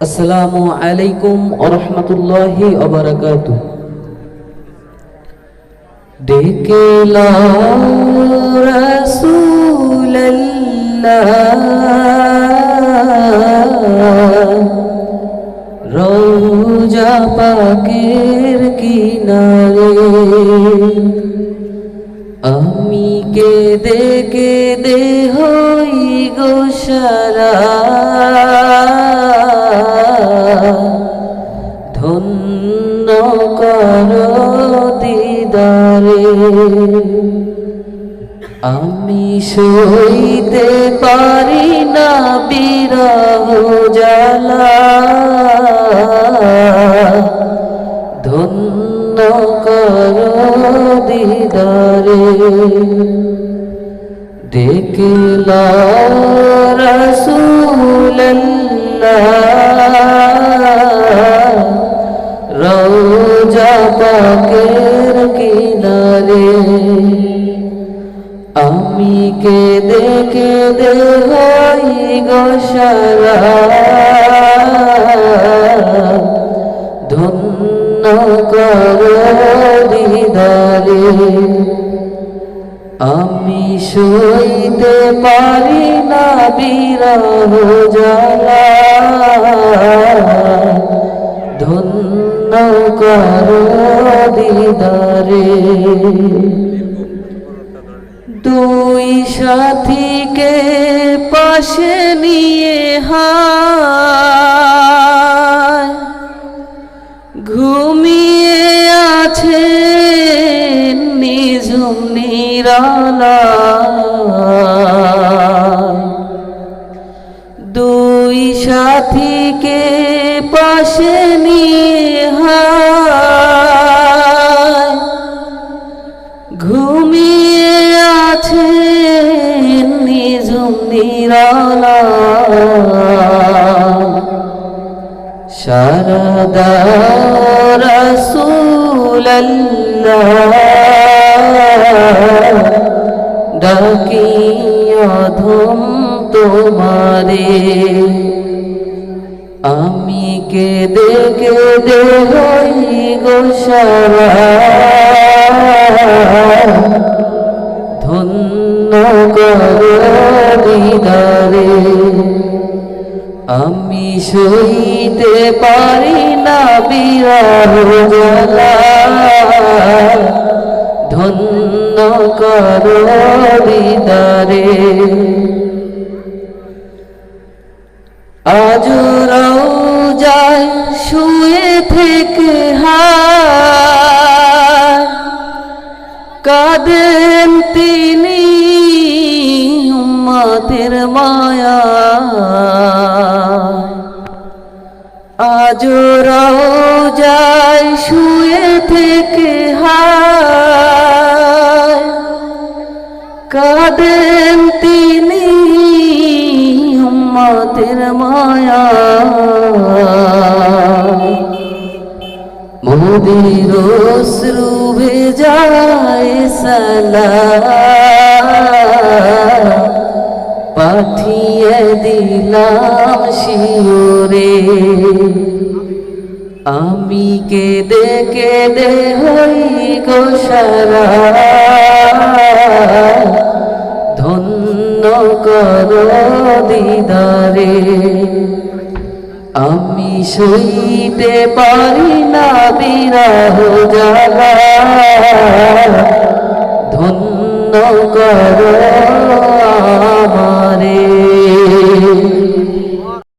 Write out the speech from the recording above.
আসসালামু আলাইকুম ওয়া রাহমাতুল্লাহি ওয়া বারাকাতুহু। ডেকে লাও রাসূলুল্লাহ, রওজা পাকের কিনারে। আমি কেঁদে কেঁদে হই গো সারা, ধন্য কর দিদারে। আমি সইতে পারি না বিরহ জ্বালা, ধন্য কর দিদারে। ডেকে লাও রাসূলুল্লাহ, রওজা পাকের কিনারে। আমি কেঁদে কেঁদে হই গো সারা, ধন্য কর দিদারে। আমি সইতে পারি না বিরহ জ্বালা, ধন্য কর দিদারে। দুই সাথীকে পাশে নিয়ে হায় ঘুমিয়ে আছে নিঝুম নিরালায়। দুই সাথীকে পাশে নিয়ে হায় ঘুমিয়ে আছে নিঝুম নিরালায়। শারদা রাসূলুল্লাহ, ডাকি অধম তোমারে। আমি কেঁদে কেঁদে হই গো সারা, ধন্য কর দিদারে। আমি সইতে পারি না বিরহ জ্বালা, ধন্য কর দিদারে। আজ রওজায় শুয়ে থেকে হায় কাঁদেন তিনি উম্মতের মায়া। আজ রওজায় শুয়ে থেকে হায় কাঁদেন তিনি উম্মতের মায়া। মোদের অশ্রু ভেজায় সালাম, পাঠিয়ে দিলাম শিওরে। আমি কেঁদে কেঁদে হই গো সারা, ধন্য কর দিদারে। আমি সইতে পারি না বিরহ জ্বালা, ধন্য কর